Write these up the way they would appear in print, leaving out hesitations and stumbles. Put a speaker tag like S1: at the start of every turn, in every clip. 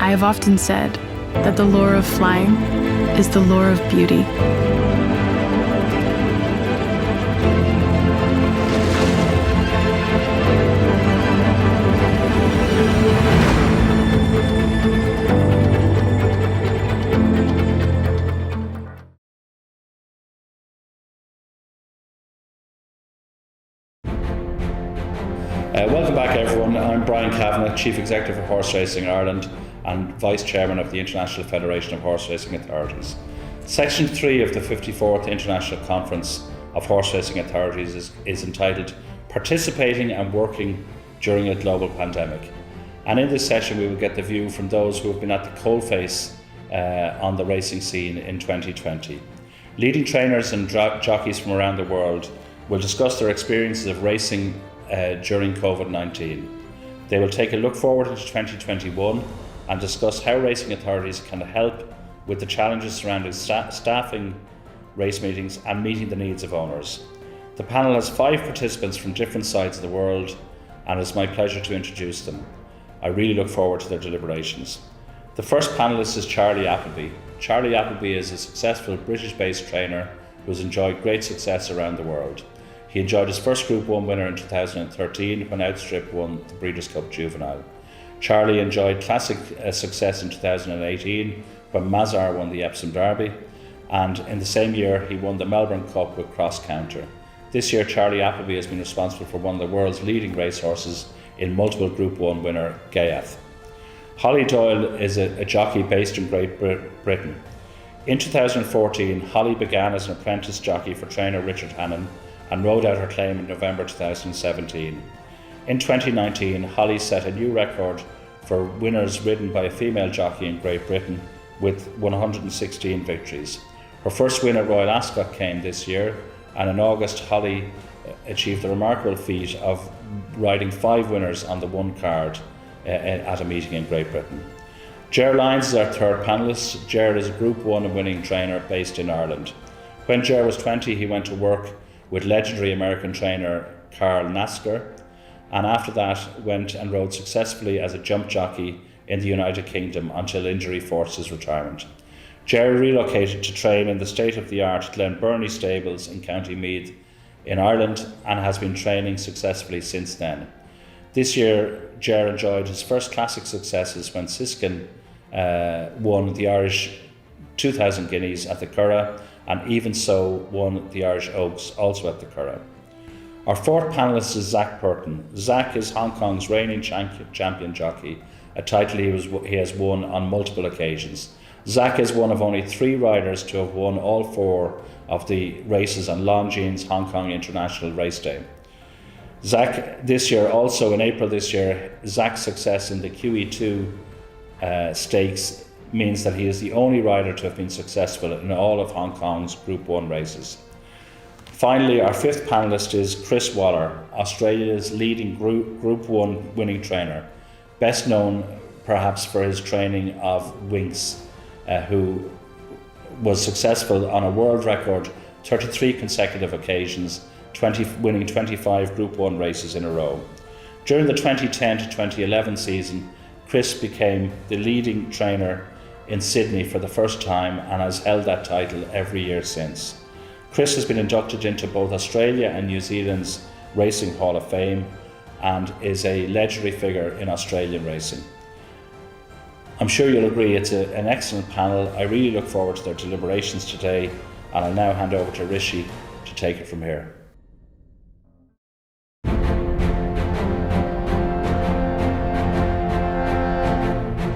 S1: I have often said that the lure of flying is the lure of beauty.
S2: Welcome back, everyone. I'm Brian Kavanagh, Chief Executive of Horseracing Ireland and Vice-Chairman of the International Federation of Horseracing Authorities. Section 3 of the 54th International Conference of Horseracing Authorities is entitled Participating and Working During a Global Pandemic. And in this session we will get the view from those who have been at the coalface on the racing scene in 2020. Leading trainers and jockeys from around the world will discuss their experiences of racing during COVID-19. They will take a look forward into 2021 and discuss how racing authorities can help with the challenges surrounding staffing race meetings and meeting the needs of owners. The panel has 5 participants from different sides of the world, and it's my pleasure to introduce them. I really look forward to their deliberations. The first panellist is Charlie Appleby. Charlie Appleby is a successful British-based trainer who has enjoyed great success around the world. He enjoyed his first Group 1 winner in 2013 when Outstrip won the Breeders' Cup Juvenile. Charlie enjoyed classic success in 2018 when Mazar won the Epsom Derby, and in the same year he won the Melbourne Cup with Cross Counter. This year Charlie Appleby has been responsible for one of the world's leading racehorses in multiple Group 1 winner Gaiath. Hollie Doyle is a jockey based in Great Britain. In 2014, Hollie began as an apprentice jockey for trainer Richard Hannon and rode out her claim in November 2017. In 2019, Hollie set a new record for winners ridden by a female jockey in Great Britain with 116 victories. Her first win at Royal Ascot came this year, and in August Hollie achieved the remarkable feat of riding 5 winners on the one card at a meeting in Great Britain. Ger Lyons is our third panellist. Ger is a Group 1 winning trainer based in Ireland. When Ger was 20, he went to work with legendary American trainer Carl Nasker, and after that went and rode successfully as a jump jockey in the United Kingdom until injury forced his retirement. Ger relocated to train in the state-of-the-art Glen Burnie stables in County Meath in Ireland and has been training successfully since then. This year, Ger enjoyed his first classic successes when Siskin won the Irish 2000 Guineas at the Curragh, and Even So won the Irish Oaks, also at the Curragh. Our fourth panellist is Zac Purton. Zac is Hong Kong's reigning champion jockey, a title he has won on multiple occasions. Zac is one of only 3 riders to have won all 4 of the races on Longines Hong Kong International Race Day. Zac this year, also in April this year, Zac's success in the QE2 stakes means that he is the only rider to have been successful in all of Hong Kong's Group 1 races. Finally, our 5th panellist is Chris Waller, Australia's leading Group 1 winning trainer, best known perhaps for his training of Winx, who was successful on a world record 33 consecutive occasions, winning 25 Group 1 races in a row. During the 2010 to 2011 season, Chris became the leading trainer in Sydney for the first time and has held that title every year since. Chris has been inducted into both Australia and New Zealand's Racing Hall of Fame and is a legendary figure in Australian racing. I'm sure you'll agree it's an excellent panel. I really look forward to their deliberations today, and I'll now hand over to Rishi to take it from here.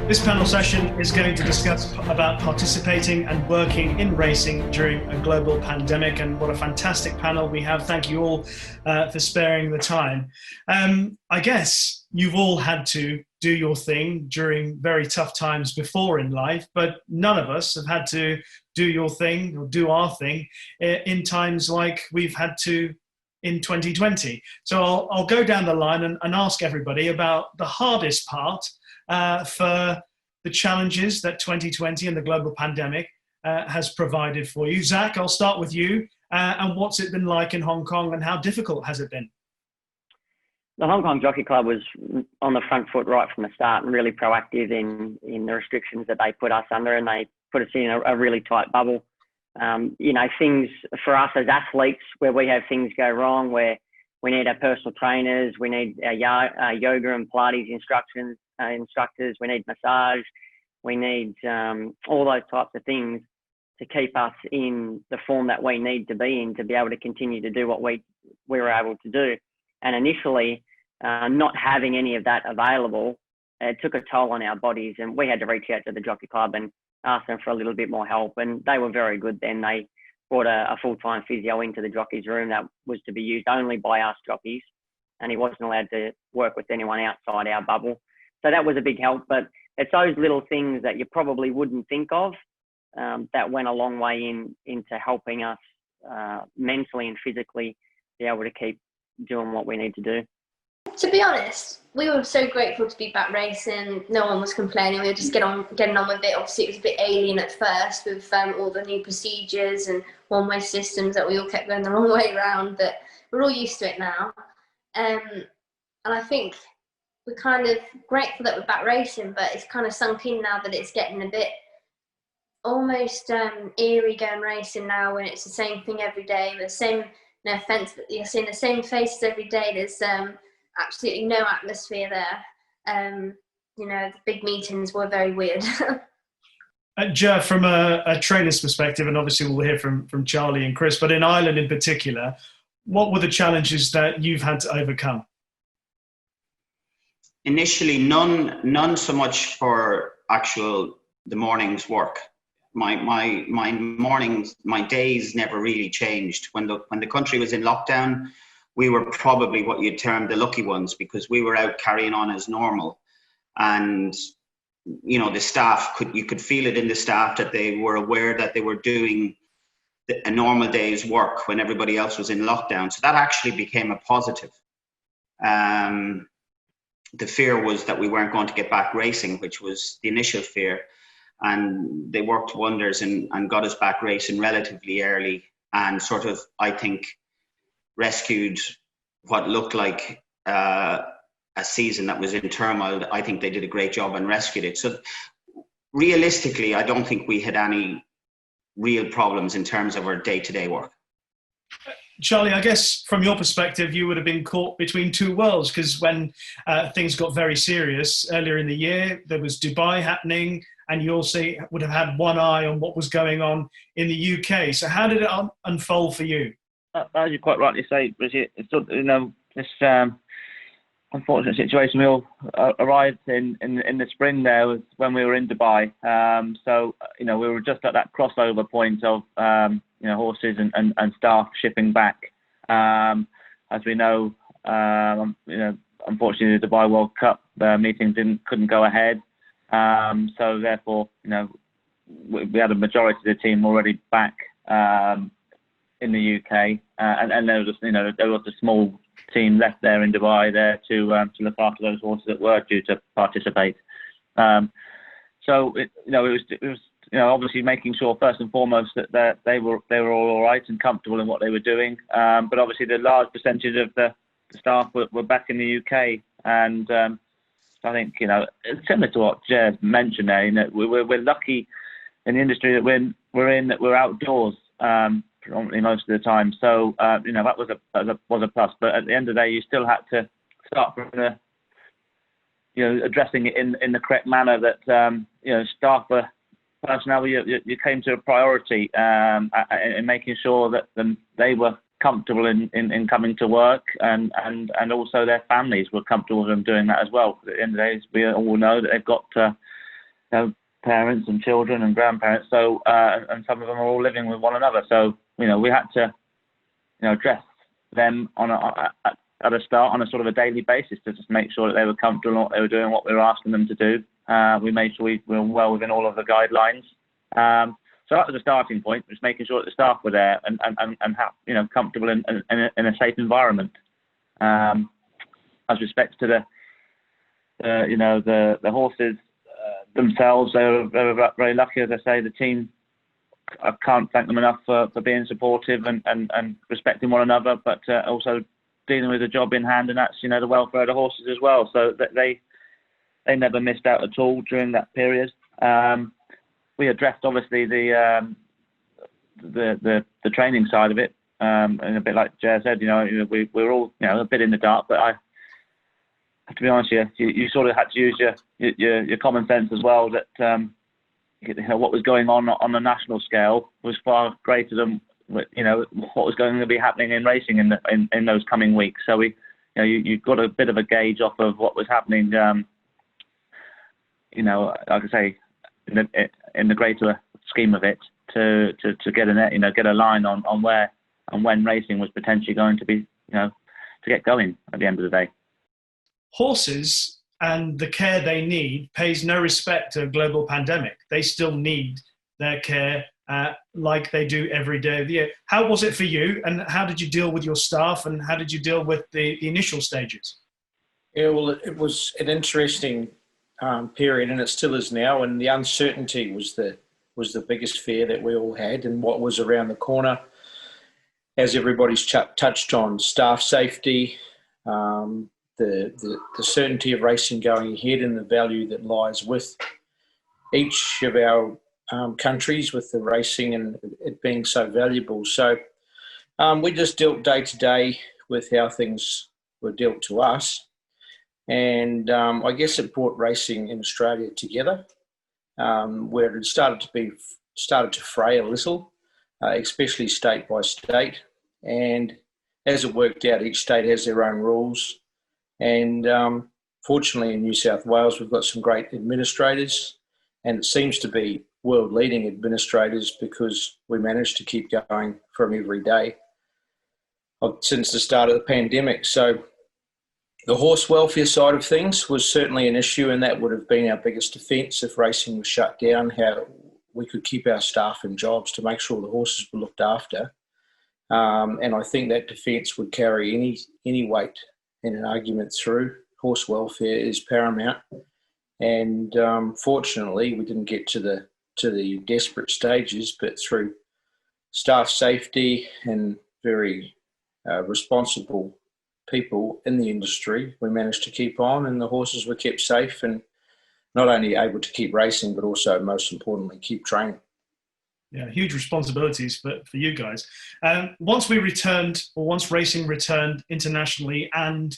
S3: This panel session is going to discuss about participating and working in racing during a global pandemic, and what a fantastic panel we have. Thank you all for sparing the time. I guess you've all had to do your thing during very tough times before in life, but none of us have had to do your thing or do our thing in times like we've had to in 2020. So I'll go down the line and ask everybody about the hardest part for the challenges that 2020 and the global pandemic has provided for you. Zac, I'll start with you. And what's it been like in Hong Kong, and how difficult has it been?
S4: The Hong Kong Jockey Club was on the front foot right from the start and really proactive in the restrictions that they put us under, and they put us in a really tight bubble. Things for us as athletes where we have things go wrong, where we need our personal trainers, we need our yoga and Pilates instructors, we need massage, we need all those types of things to keep us in the form that we need to be in to be able to continue to do what we were able to do. And initially, not having any of that available, it took a toll on our bodies, and we had to reach out to the Jockey Club and ask them for a little bit more help. And they were very good then. They brought a full-time physio into the jockeys' room that was to be used only by us jockeys, and he wasn't allowed to work with anyone outside our bubble. So that was a big help. But it's those little things that you probably wouldn't think of that went a long way into helping us mentally and physically be able to keep doing what we need to do.
S5: To be honest, we were so grateful to be back racing. No one was complaining. We were just getting on with it. Obviously, it was a bit alien at first with all the new procedures and one-way systems that we all kept going the wrong way around. But we're all used to it now. And I think we're kind of grateful that we're back racing, but it's kind of sunk in now that it's getting a bit almost eerie going racing now, when it's the same thing every day. The same, no offence, but you're seeing the same faces every day. There's absolutely no atmosphere there. The big meetings were very weird.
S3: Ger, from a trainer's perspective, and obviously we'll hear from Charlie and Chris, but in Ireland in particular, what were the challenges that you've had to overcome?
S6: Initially, none so much for the morning's work. My mornings, my days never really changed. When the country was in lockdown, we were probably what you'd term the lucky ones, because we were out carrying on as normal. And, the staff, you could feel it in the staff that they were aware that they were doing a normal day's work when everybody else was in lockdown. So that actually became a positive. The fear was that we weren't going to get back racing, which was the initial fear. And they worked wonders and got us back racing relatively early, and sort of, I think, rescued what looked like a season that was in turmoil. I think they did a great job and rescued it. So realistically, I don't think we had any real problems in terms of our day-to-day work.
S3: Charlie, I guess from your perspective, you would have been caught between two worlds, because when things got very serious earlier in the year, there was Dubai happening, and you also would have had one eye on what was going on in the UK. So how did it unfold for you?
S7: As you quite rightly say, Rishi, it's this unfortunate situation we all arrived in the spring there was when we were in Dubai. We were just at that crossover point of horses and staff shipping back. As we know, unfortunately the Dubai World Cup meeting couldn't go ahead. So therefore, we had a majority of the team already back in the UK, and there was a small team left there in Dubai there to look after those horses that were due to participate. It was obviously making sure first and foremost that they were all right and comfortable in what they were doing. But obviously the large percentage of the staff were back in the UK, and I think it's similar to what Ger mentioned there. We're lucky in the industry that we're in, that we're outdoors predominantly most of the time. So that was a plus. But at the end of the day, you still had to start from addressing it in the correct manner. That staff were personnel. You came to a priority in making sure that they were comfortable in coming to work, and also their families were comfortable in doing that as well. At the end of the day, we all know that they've got parents and children and grandparents, so and some of them are all living with one another. So we had to address them at a start on a sort of a daily basis to just make sure that they were comfortable in what they were doing, what we were asking them to do. We made sure we were well within all of the guidelines. So that was the starting point, just making sure that the staff were there and comfortable in a safe environment. As respects to the horses themselves, they were very lucky. As I say, the team, I can't thank them enough for being supportive and respecting one another, but also dealing with a job in hand, and that's the welfare of the horses as well. So that they never missed out at all during that period. We addressed obviously the training side of it, and a bit like Ger said, we're all a bit in the dark, but I have to be honest with you sort of had to use your common sense as well. That what was going on the national scale was far greater than what was going to be happening in racing in those coming weeks. So you got a bit of a gauge off of what was happening. Like I say, in the greater scheme of it, to get a line on where and when racing was potentially going to be, to get going at the end of the day.
S3: Horses and the care they need pays no respect to a global pandemic. They still need their care like they do every day of the year. How was it for you, and how did you deal with your staff, and how did you deal with the initial stages?
S8: Yeah, well, it was an interesting period, and it still is now, and the uncertainty was the biggest fear that we all had, and what was around the corner. As everybody's touched on, staff safety, the certainty of racing going ahead, and the value that lies with each of our countries with the racing and it being so valuable. So we just dealt day to day with how things were dealt to us. And I guess it brought racing in Australia together, where it had started to fray a little, especially state by state. And as it worked out, each state has their own rules. And fortunately in New South Wales, we've got some great administrators, and it seems to be world-leading administrators, because we managed to keep going from every day since the start of the pandemic. So the horse welfare side of things was certainly an issue, and that would have been our biggest defence if racing was shut down, how we could keep our staff in jobs to make sure the horses were looked after. And I think that defence would carry any weight in an argument through. Horse welfare is paramount. And fortunately, we didn't get to the desperate stages, but through staff safety and very responsible people in the industry, we managed to keep on, and the horses were kept safe, and not only able to keep racing, but also, most importantly, keep training.
S3: Yeah, huge responsibilities for you guys. Once racing returned internationally, and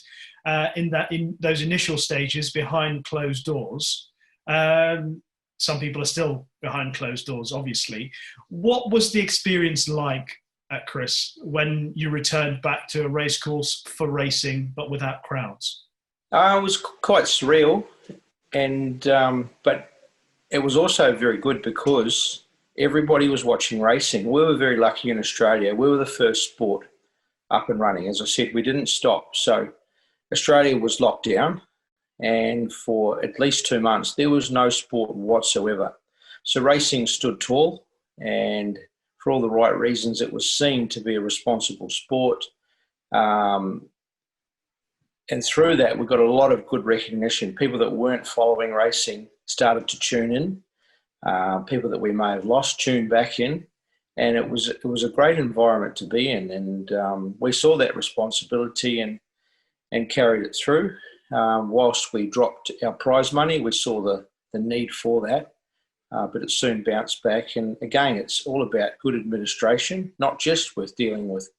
S3: in those initial stages behind closed doors, some people are still behind closed doors, obviously. What was the experience like, Chris, when you returned back to a racecourse for racing, but without crowds?
S8: It was quite surreal, and but it was also very good because everybody was watching racing. We were very lucky in Australia. We were the first sport up and running. As I said, we didn't stop. So Australia was locked down, and for at least 2 months, there was no sport whatsoever. So racing stood tall, and for all the right reasons, it was seen to be a responsible sport. And through that, we got a lot of good recognition. People that weren't following racing started to tune in. People that we may have lost tuned back in, and it was a great environment to be in. And we saw that responsibility and carried it through. Whilst we dropped our prize money, we saw the need for that, but it soon bounced back. And again, it's all about good administration, not just with dealing with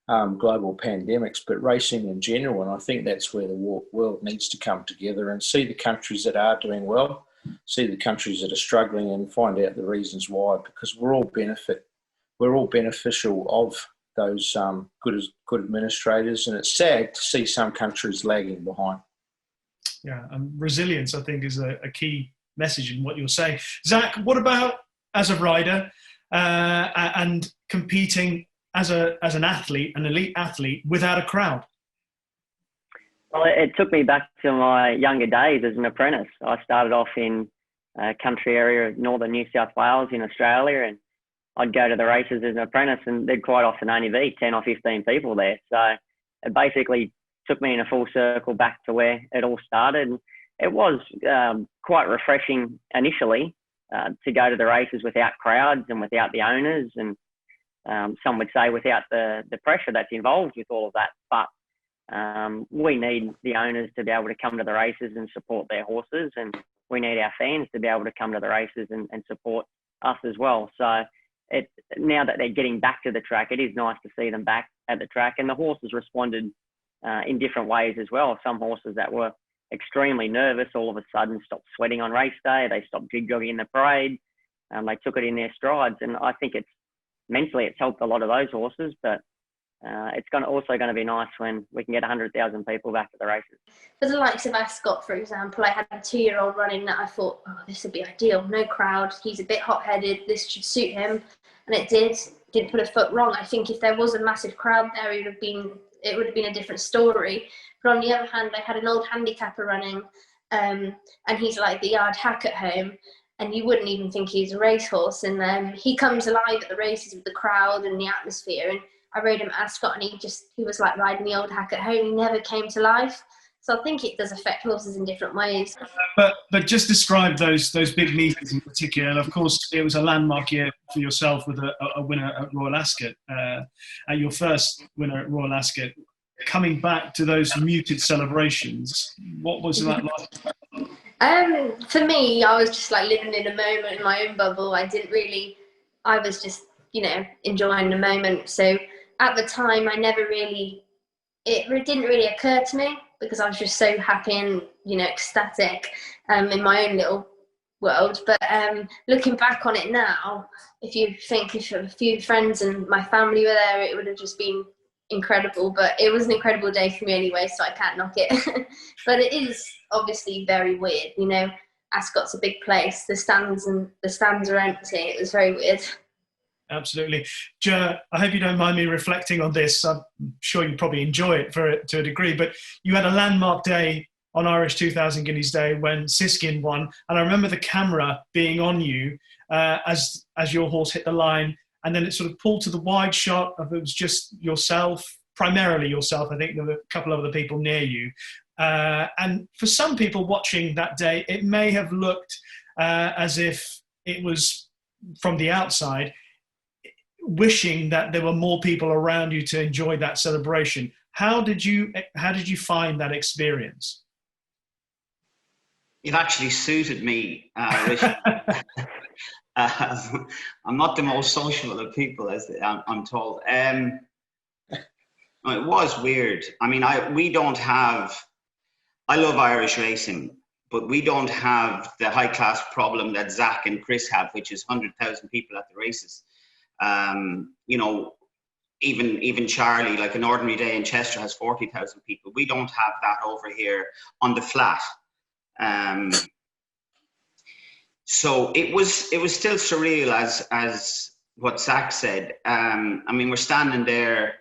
S8: global pandemics, but racing in general. And I think that's where the world needs to come together and see the countries that are doing well, see the countries that are struggling, and find out the reasons why, because we're all beneficial of those good administrators, and it's sad to see some countries lagging behind.
S3: Yeah, and resilience, I think, is a key message in what you're saying. Zac, what about as a rider and competing as an athlete, an elite athlete, without a crowd?
S4: Well, it took me back to my younger days as an apprentice. I started off in a country area of northern New South Wales in Australia, and I'd go to the races as an apprentice, and there'd quite often only be 10 or 15 people there. So it basically took me in a full circle back to where it all started. And it was quite refreshing initially to go to the races without crowds and without the owners, and some would say without the pressure that's involved with all of that. But We need the owners to be able to come to the races and support their horses, and we need our fans to be able to come to the races and support us as well. So now that they're getting back to the track, it is nice to see them back at the track, and the horses responded in different ways as well. Some horses that were extremely nervous all of a sudden stopped sweating on race day. They stopped jig-jogging in the parade. They took it in their strides, and I think it's helped a lot of those horses, but it's also going to be nice when we can get 100,000 people back at the races.
S5: For the likes of Ascot, for example, I had a 2-year-old running that I thought, oh, this would be ideal. No crowd. He's a bit hot-headed. This should suit him. And it did. Didn't put a foot wrong. I think if there was a massive crowd there, it would have been a different story. But on the other hand, I had an old handicapper running, and he's like the yard hack at home, and you wouldn't even think he's a racehorse. And he comes alive at the races with the crowd and the atmosphere. And I rode him at Ascot, and he was like riding the old hack at home. He never came to life. So I think it does affect horses in different ways.
S3: But just describe those big meetings in particular. And of course, it was a landmark year for yourself with a winner at Royal Ascot, your first winner at Royal Ascot. Coming back to those muted celebrations, what was that like?
S5: For me, I was just like living in a moment in my own bubble. I was just, enjoying the moment. So at the time, it didn't really occur to me because I was just so happy and, ecstatic in my own little world. But looking back on it now, if you think if a few friends and my family were there, it would have just been incredible. But it was an incredible day for me anyway, so I can't knock it. But it is obviously very weird. Ascot's a big place. The stands are empty. It was very weird.
S3: Absolutely. Ger, I hope you don't mind me reflecting on this. I'm sure you probably enjoy it to a degree, but you had a landmark day on Irish 2000 Guineas Day when Siskin won, and I remember the camera being on you as your horse hit the line, and then it sort of pulled to the wide shot of it was just yourself, primarily yourself. I think there were a couple of other people near you. And for some people watching that day, it may have looked as if it was from the outside, wishing that there were more people around you to enjoy that celebration. How did you find that experience?
S6: It actually suited me, Rishi. I'm not the most social of people, as I'm told. It was weird. I mean, I love Irish racing, but we don't have the high class problem that Zac and Chris have, which is 100,000 people at the races. Even Charlie, like an ordinary day in Chester, has 40,000 people. We don't have that over here on the flat. So it was still surreal as what Zac said. I mean, we're standing there,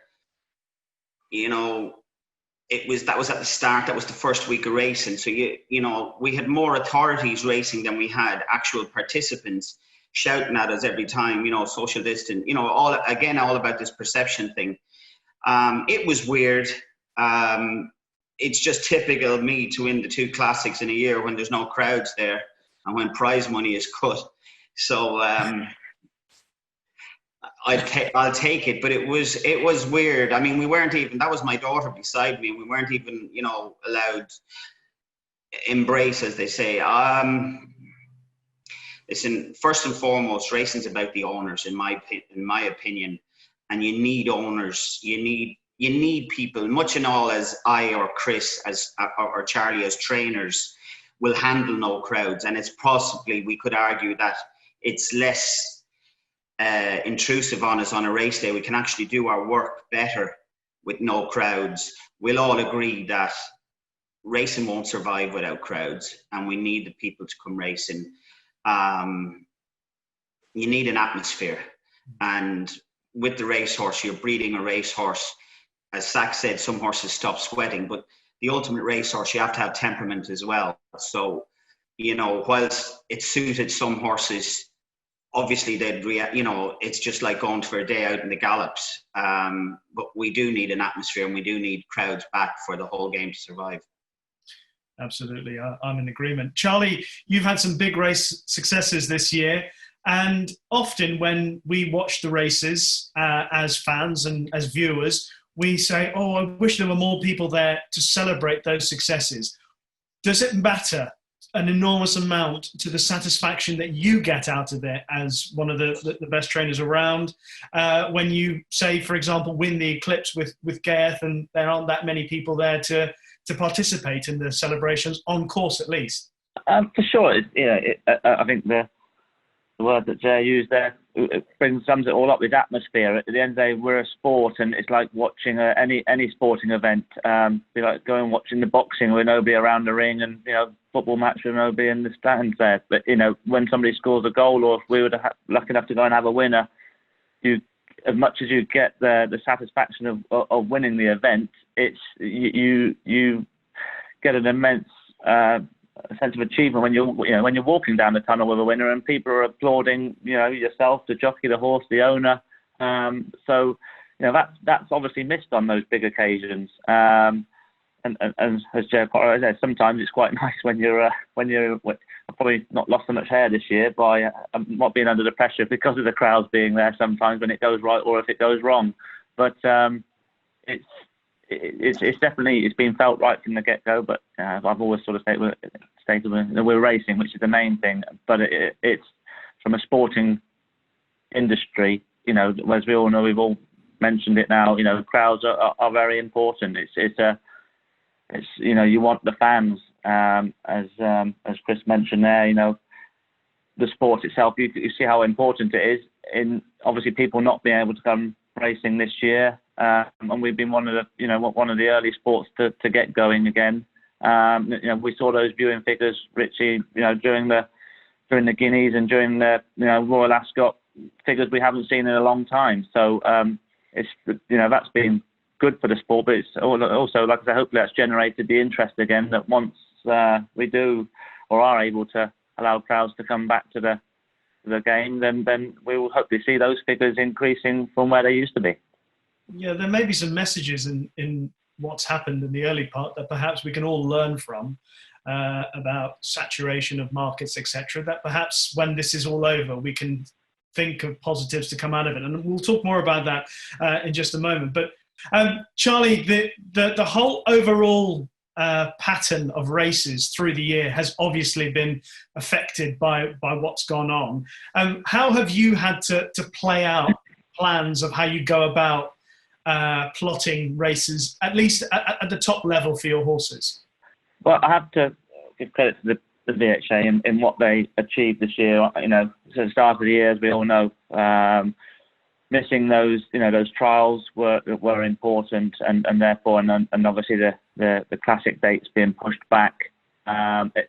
S6: that was at the start. That was the first week of racing. So we had more authorities racing than we had actual participants shouting at us every time, social distance, all about this perception thing. It was weird. It's just typical of me to win the 2 classics in a year when there's no crowds there and when prize money is cut. So I'll take it, but it was weird. I mean, we weren't even, that was my daughter beside me, and we weren't even, allowed embrace, as they say. Listen, first and foremost, racing's about the owners, in my opinion, and you need owners. You need people, much and all as I or Chris or Charlie as trainers will handle no crowds, and it's possibly, we could argue that it's less intrusive on us on a race day. We can actually do our work better with no crowds. We'll all agree that racing won't survive without crowds, and we need the people to come racing. You need an atmosphere, and with the racehorse, you're breeding a racehorse. As Zac said, some horses stop sweating, but the ultimate racehorse, you have to have temperament as well. So, whilst it suited some horses, obviously they'd react. It's just like going for a day out in the gallops. But we do need an atmosphere, and we do need crowds back for the whole game to survive.
S3: Absolutely, I'm in agreement. Charlie, you've had some big race successes this year, and often when we watch the races as fans and as viewers, we say, oh, I wish there were more people there to celebrate those successes. Does it matter an enormous amount to the satisfaction that you get out of it as one of the best trainers around when you, say, for example, win the Eclipse with Gareth and there aren't that many people there to participate in the celebrations, on course at least?
S7: For sure. I think the word that Ger used there sums it all up with atmosphere. At the end of the day, we're a sport, and it's like watching any sporting event. Be like going watching the boxing with nobody around the ring, and football match with nobody in the stands there. But when somebody scores a goal, or if we were lucky enough to go and have a winner, as much as you get the satisfaction of winning the event, it's you get an immense sense of achievement when you're walking down the tunnel with a winner and people are applauding yourself, the jockey, the horse, the owner. So that's obviously missed on those big occasions. And as Ger said, sometimes it's quite nice when you're I've probably not lost so much hair this year by not being under the pressure because of the crowds being there sometimes when it goes right or if it goes wrong. But it's definitely been felt right from the get-go. But I've always sort of stated we're racing, which is the main thing. But it's from a sporting industry, as we all know, we've all mentioned it now. Crowds are very important. It's you want the fans, as Chris mentioned there. The sport itself. You see how important it is. In obviously people not being able to come racing this year, and we've been one of the early sports to get going again. We saw those viewing figures, Richie, during the Guineas and during the Royal Ascot figures we haven't seen in a long time. So it's that's been good for the sport, but it's also, like I said, hopefully that's generated the interest again, that once we do or are able to allow crowds to come back to the game, then we will hopefully see those figures increasing from where they used to be.
S3: Yeah, there may be some messages in what's happened in the early part that perhaps we can all learn from about saturation of markets, etc. That perhaps when this is all over, we can think of positives to come out of it. And we'll talk more about that in just a moment. But Charlie, the whole overall pattern of races through the year has obviously been affected by what's gone on. How have you had to play out plans of how you go about plotting races, at least at the top level for your horses?
S7: Well, I have to give credit to the VHA in what they achieved this year. So the start of the year, as we all know, missing those trials were important, and therefore, and obviously the classic dates being pushed back,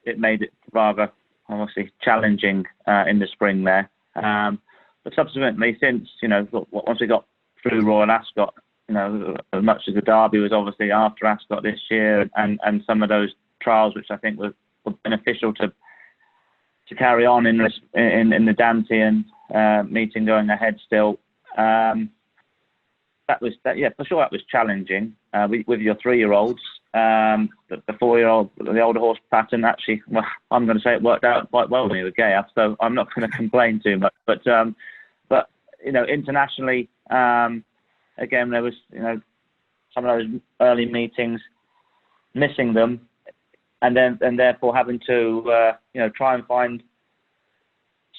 S7: it made it rather obviously challenging in the spring there. But subsequently, since once we got through Royal Ascot, as much as the Derby was obviously after Ascot this year, and some of those trials which I think were beneficial to carry on in the Dantian meeting going ahead still. That was for sure. That was challenging with your 3-year-olds. The 4-year-old, the older horse pattern, actually, well, I'm going to say it worked out quite well with me with Gayaf, so I'm not going to complain too much. But internationally, again, there was some of those early meetings, missing them, and therefore having to try and find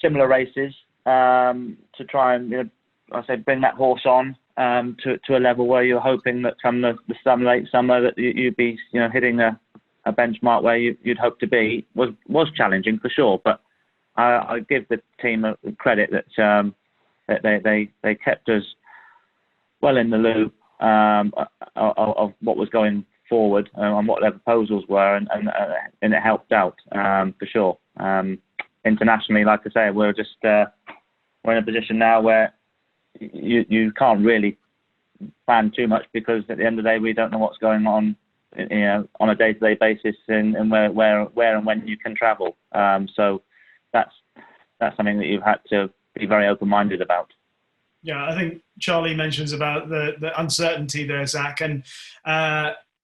S7: similar races to try and bring that horse on to a level where you're hoping that come the late summer that you'd be hitting a benchmark where you'd hope to be. Was challenging for sure, but I give the team credit that they kept us well in the loop of what was going forward and what their proposals were, and it helped out for sure. Internationally, like I say, we're in a position now where you can't really plan too much, because at the end of the day we don't know what's going on on a day-to-day basis and where and when you can travel. So that's something that you've had to be very open-minded about.
S3: Yeah, I think Charlie mentions about the uncertainty there, Zac, and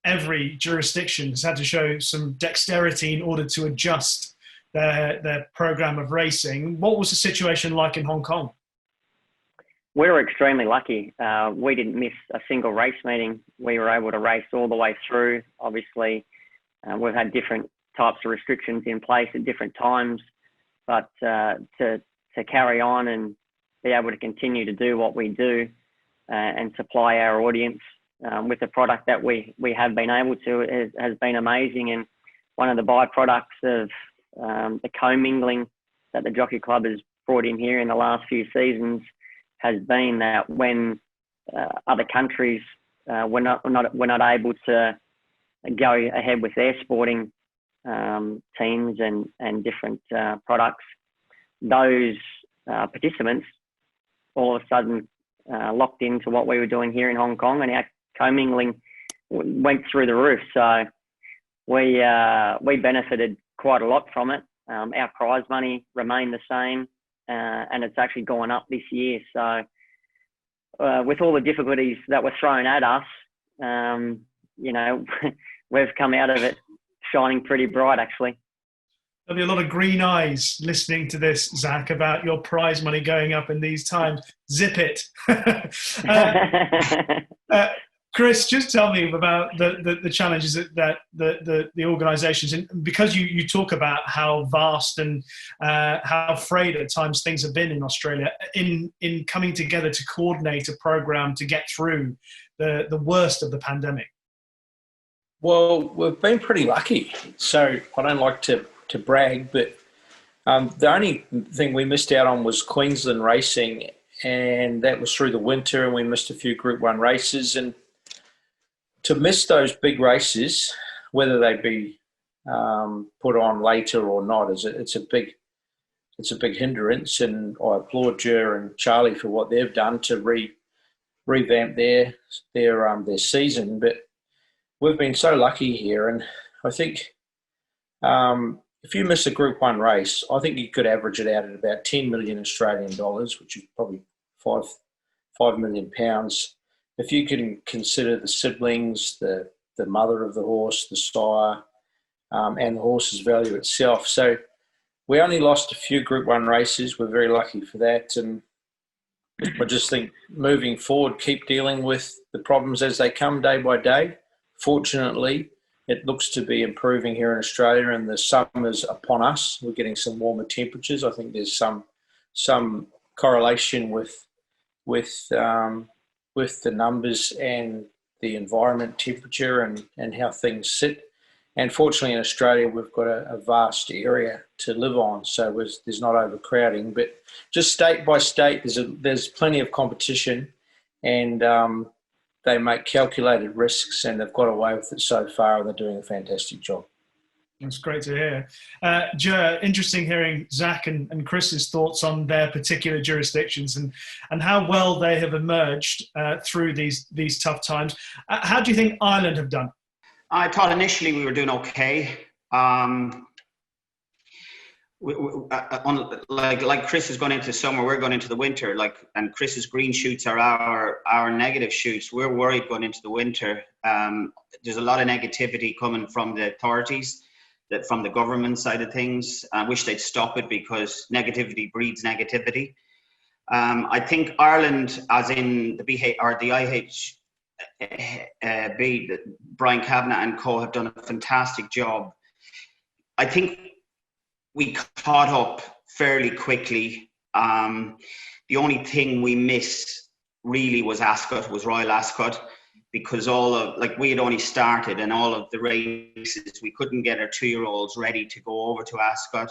S3: every jurisdiction has had to show some dexterity in order to adjust their program of racing. What was the situation like in Hong Kong?
S4: we were extremely lucky. We didn't miss a single race meeting. We were able to race all the way through. Obviously, we've had different types of restrictions in place at different times, but to carry on and be able to continue to do what we do and supply our audience with the product that we have been able to has been amazing. And one of the byproducts of the commingling that the Jockey Club has brought in here in the last few seasons has been that when other countries were not able to go ahead with their sporting teams and different products, those participants all of a sudden locked into what we were doing here in Hong Kong, and our commingling went through the roof. So we benefited quite a lot from it. Our prize money remained the same, and it's actually gone up this year. So with all the difficulties that were thrown at us, you know, we've come out of it shining pretty bright, actually.
S3: There'll be a lot of green eyes listening to this, Zac, about your prize money going up in these times. Zip it. Chris, just tell me about the challenges that the organisations, and because you talk about how vast and how frayed at times things have been in Australia, in coming together to coordinate a program to get through the worst of the pandemic.
S8: Well, we've been pretty lucky. So I don't like to brag, but the only thing we missed out on was Queensland racing, and that was through the winter, and we missed a few Group 1 races. And to miss those big races, whether they be put on later or not, it's a big hindrance. And I applaud Ger and Charlie for what they've done to revamp their season. But we've been so lucky here, and I think if you miss a Group 1 race, I think you could average it out at about 10 million Australian dollars, which is probably £5 million. If you can consider the siblings, the mother of the horse, the sire, and the horse's value itself. So we only lost a few Group 1 races. We're very lucky for that. And I just think moving forward, keep dealing with the problems as they come day by day. Fortunately, it looks to be improving here in Australia, and the summer's upon us. We're getting some warmer temperatures. I think there's some correlation with the numbers and the environment temperature and how things sit. And fortunately in Australia, we've got a vast area to live on, so there's not overcrowding. But just state by state, there's plenty of competition, and they make calculated risks, and they've got away with it so far, and they're doing a fantastic job.
S3: That's great to hear. Ger, interesting hearing Zac and Chris's thoughts on their particular jurisdictions and how well they have emerged through these tough times. How do you think Ireland have done?
S6: I thought initially we were doing okay. Like Chris is going into summer, we're going into the winter. And Chris's green shoots are our negative shoots. We're worried going into the winter. There's a lot of negativity coming from the authorities, from the government side of things. I wish they'd stop it, because negativity breeds negativity. I think Ireland, as in the IFHA, Brian Kavanagh and co have done a fantastic job. I think we caught up fairly quickly. The only thing we missed really was Royal Ascot, because we had only started, and all of the races, we couldn't get our 2-year-olds ready to go over to Ascot.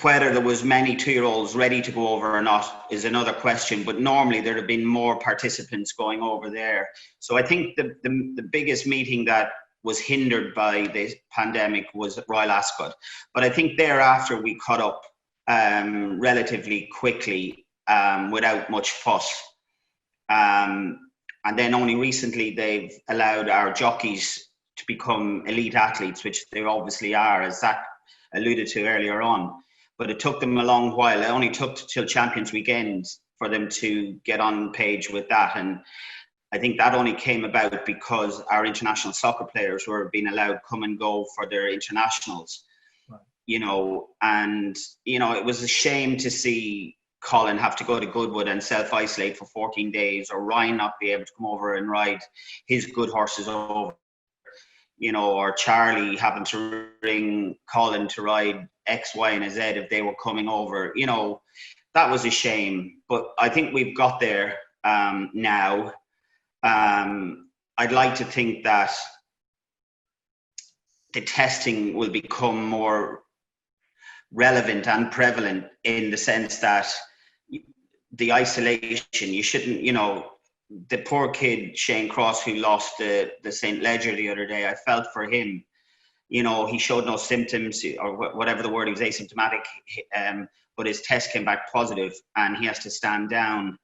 S6: Whether there was many 2-year-olds ready to go over or not is another question, but normally there'd have been more participants going over there. So I think the biggest meeting that was hindered by the pandemic was at Royal Ascot. But I think thereafter we caught up relatively quickly without much fuss. And then only recently they've allowed our jockeys to become elite athletes, which they obviously are, as Zac alluded to earlier on. But it took them a long while. It only took till Champions Weekend for them to get on page with that. And I think that only came about because our international soccer players were being allowed come and go for their internationals. Right. And it was a shame to see Colin have to go to Goodwood and self-isolate for 14 days, or Ryan not be able to come over and ride his good horses over, you know, or Charlie having to ring Colin to ride X, Y, and Z if they were coming over, you know, that was a shame. But I think we've got there now. I'd like to think that the testing will become more relevant and prevalent, in the sense that the isolation, you shouldn't, you know, the poor kid Shane Cross who lost the St. Leger the other day, I felt for him. You know, he showed no symptoms, or whatever the word, he was asymptomatic, but his test came back positive and he has to stand down.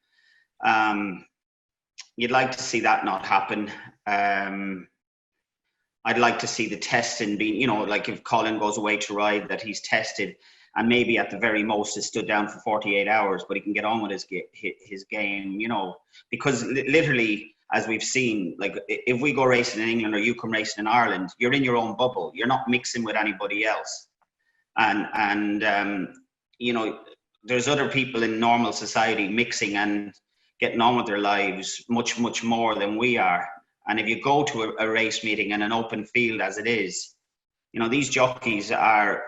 S6: You'd like to see that not happen. I'd like to see the testing being, you know, like if Colin goes away to ride, that he's tested and maybe at the very most is stood down for 48 hours, but he can get on with his game, you know, because literally, as we've seen, like if we go racing in England or you come racing in Ireland, you're in your own bubble. You're not mixing with anybody else. And you know, there's other people in normal society mixing and getting on with their lives much, much more than we are. And if you go to a race meeting in an open field as it is, you know, these jockeys are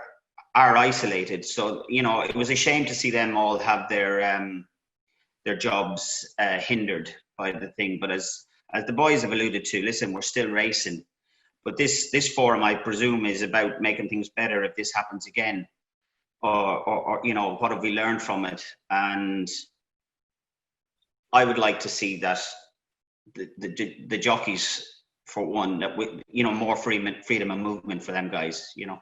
S6: isolated. So, you know, it was a shame to see them all have their jobs hindered by the thing. But as the boys have alluded to, listen, we're still racing. But this forum, I presume, is about making things better if this happens again. Or you know, what have we learned from it? And I would like to see that the jockeys, for one, that we, you know, more freedom of movement for them guys, you know.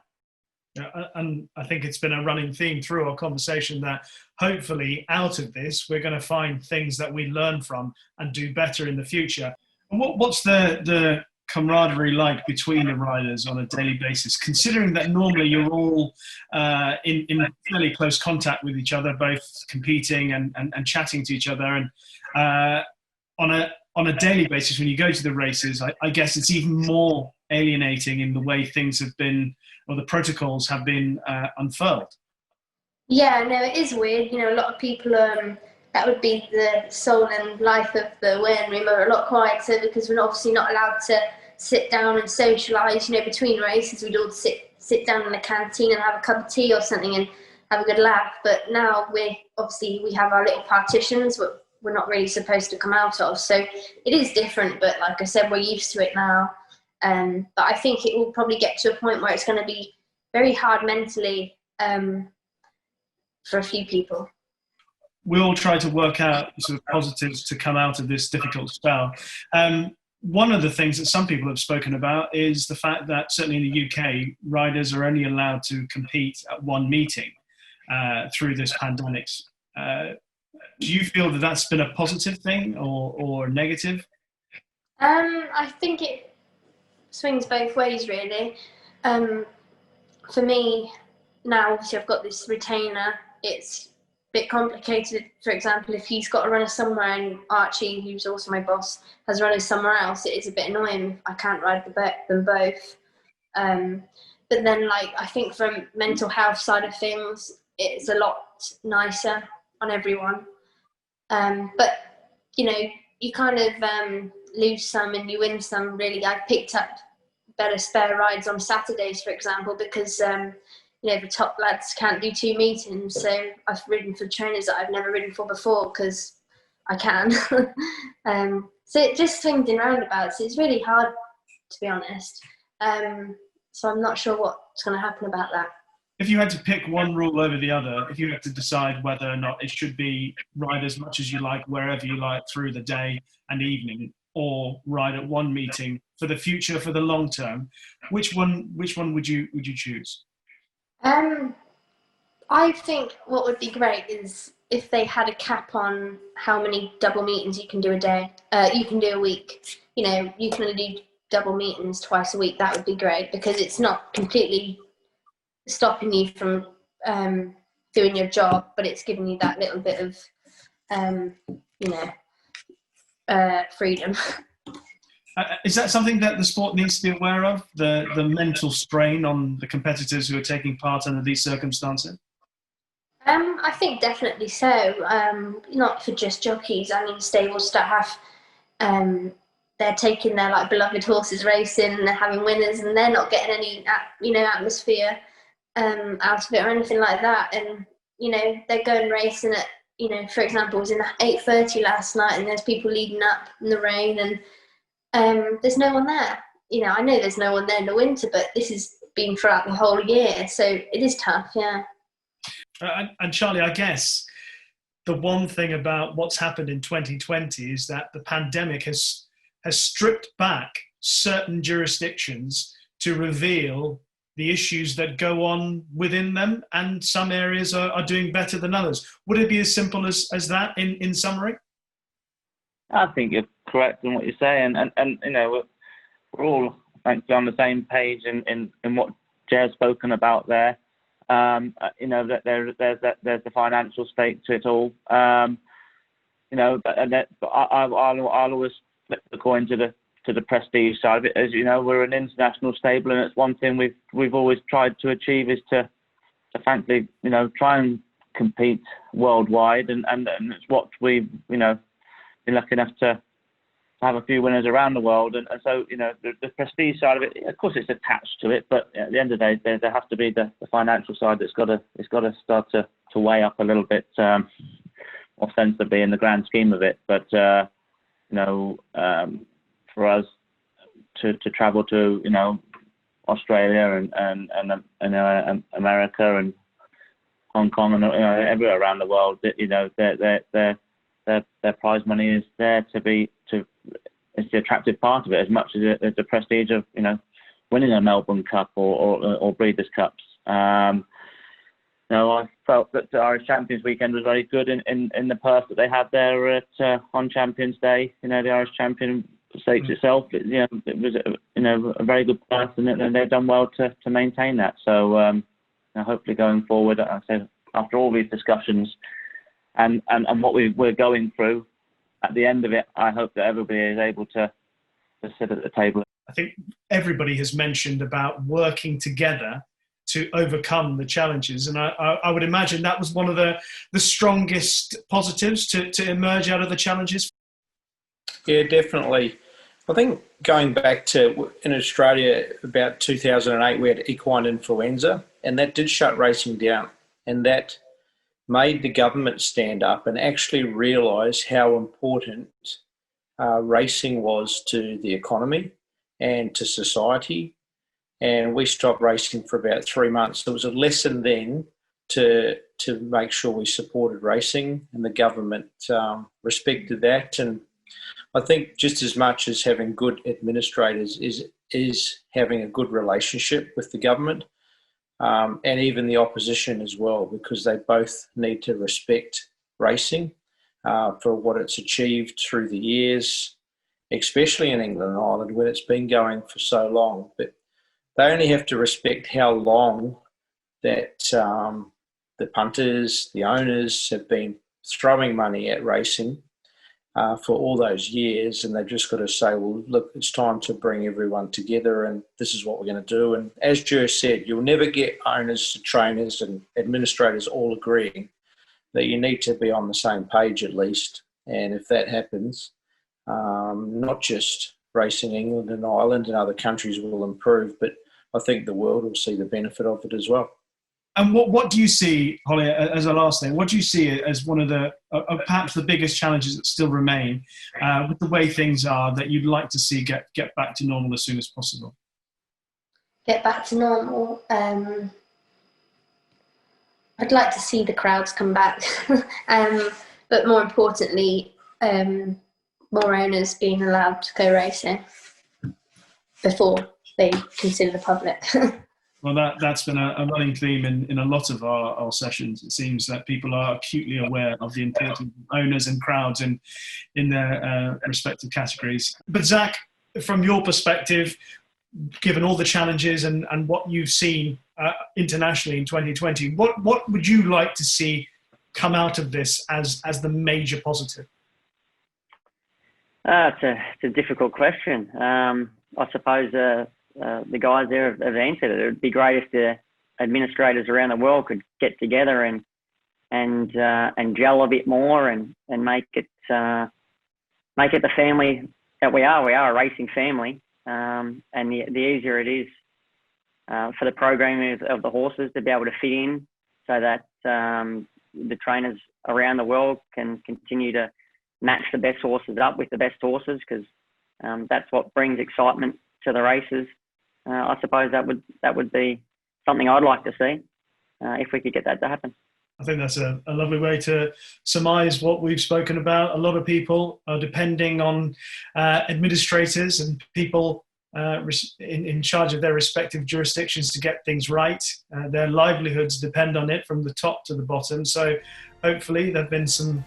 S3: Yeah, and I think it's been a running theme through our conversation that hopefully out of this, we're going to find things that we learn from and do better in the future. And what's the camaraderie like between the riders on a daily basis, considering that normally you're all in fairly close contact with each other, both competing and chatting to each other, and on a daily basis when you go to the races, I guess it's even more alienating in the way things have been, or the protocols have been unfurled.
S5: Yeah, no, it is weird. You know, a lot of people, that would be the soul and life of the wearing room, are a lot quieter because we're obviously not allowed to sit down and socialise. You know, between races, we'd all sit down in the canteen and have a cup of tea or something and have a good laugh. But now we have our little partitions, but we're not really supposed to come out of. So it is different, but like I said, we're used to it now. But I think it will probably get to a point where it's going to be very hard mentally for a few people.
S3: We'll try to work out sort of positives to come out of this difficult spell. One of the things that some people have spoken about is the fact that certainly in the UK, riders are only allowed to compete at one meeting through this pandemic. Do you feel that that's been a positive thing or negative?
S5: I think it swings both ways, really. For me, now obviously I've got this retainer, it's a bit complicated. For example, if he's got a runner somewhere and Archie, who's also my boss, has runners somewhere else, it is a bit annoying. I can't ride them both. But then, like, I think from mental health side of things, it's a lot nicer on everyone. But, you know, you kind of lose some and you win some, really. I picked up better spare rides on Saturdays, for example, because, you know, the top lads can't do 2 meetings. So I've ridden for trainers that I've never ridden for before because I can. So it just swings in roundabouts. It's really hard, to be honest. So I'm not sure what's going to happen about that.
S3: If you had to pick one rule over the other, if you had to decide whether or not it should be ride as much as you like, wherever you like, through the day and evening, or ride at one meeting for the future, for the long term, which one would you choose?
S5: I think what would be great is if they had a cap on how many double meetings you can do a day. You can do a week. You know, you can only do double meetings twice a week. That would be great because it's not completely stopping you from doing your job, but it's giving you that little bit of, freedom.
S3: Is that something that the sport needs to be aware of, the mental strain on the competitors who are taking part under these circumstances?
S5: I think definitely so. Not for just jockeys. I mean, stable staff. They're taking their beloved horses racing, and they're having winners, and they're not getting any atmosphere out of it or anything like that. And they're going racing at for example, it was in 8:30 last night, and there's people leading up in the rain, and there's no one there. I know there's no one there in the winter, but this has been throughout the whole year, so it is tough. Yeah.
S3: And Charlie, I guess the one thing about what's happened in 2020 is that the pandemic has stripped back certain jurisdictions to reveal the issues that go on within them, and some areas are doing better than others. Would it be as simple as that in summary? I
S7: think you're correct in what you're saying, and we're all thankfully on the same page in what Ger's spoken about there. That there's the financial stake to it all. But I'll always flip the coin to the prestige side of it. As you know, we're an international stable, and it's one thing we've always tried to achieve is to frankly, try and compete worldwide, and it's what we've been lucky enough to have a few winners around the world, and so the prestige side of it, of course, it's attached to it, but at the end of the day, there has to be the financial side that's got to start to weigh up a little bit more sensibly in the grand scheme of it. But for us to travel to Australia and America and Hong Kong and everywhere around the world, their prize money is there it's the attractive part of it as much as the prestige of winning a Melbourne Cup or Breeders' Cups. I felt that the Irish Champions weekend was very good in the purse that they had there on Champions Day. The Irish Champion Stakes itself, it was a very good purse, and they've done well to maintain that. So hopefully going forward, I say after all these discussions and what we're going through, at the end of it, I hope that everybody is able to sit at the table.
S3: I think everybody has mentioned about working together to overcome the challenges, and I would imagine that was one of the strongest positives to emerge out of the challenges.
S8: Yeah, definitely. I think going back to in Australia about 2008, we had equine influenza, and that did shut racing down, and that made the government stand up and actually realise how important racing was to the economy and to society. And we stopped racing for about 3 months. It was a lesson then to make sure we supported racing, and the government respected that. And I think just as much as having good administrators is having a good relationship with the government. And even the opposition as well, because they both need to respect racing for what it's achieved through the years, especially in England and Ireland when it's been going for so long. But they only have to respect how long that the punters, the owners have been throwing money at racing for all those years, and they've just got to say, well, look, it's time to bring everyone together, and this is what we're going to do. And as Ger said, you'll never get owners, trainers and administrators all agreeing that you need to be on the same page at least. And if that happens, not just racing England and Ireland and other countries will improve, but I think the world will see the benefit of it as well.
S3: And what do you see, Hollie, as a last thing, what do you see as one of the perhaps the biggest challenges that still remain with the way things are that you'd like to see get back to normal as soon as possible?
S5: Get back to normal. I'd like to see the crowds come back, but more importantly, more owners being allowed to go racing before they consider the public.
S3: Well, that's been a running theme in a lot of our sessions. It seems that people are acutely aware of the importance of owners and crowds in their respective categories. But Zac, from your perspective, given all the challenges and what you've seen internationally in 2020, what would you like to see come out of this as the major positive?
S4: It's a difficult question. I suppose the guys there have answered it. It would be great if the administrators around the world could get together and and gel a bit more and make it the family that we are. We are a racing family, and the easier it is for the programming of the horses to be able to fit in, so that the trainers around the world can continue to match the best horses up with the best horses, because that's what brings excitement to the races. I suppose that would be something I'd like to see if we could get that to happen.
S3: I think that's a lovely way to surmise what we've spoken about. A lot of people are depending on administrators and people in charge of their respective jurisdictions to get things right. Their livelihoods depend on it from the top to the bottom. So hopefully there have been some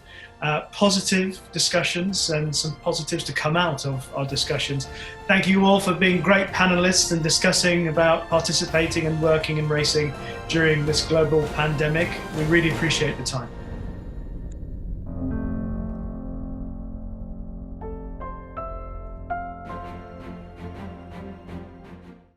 S3: positive discussions and some positives to come out of our discussions. Thank you all for being great panelists and discussing about participating and working in racing during this global pandemic. We really appreciate the time.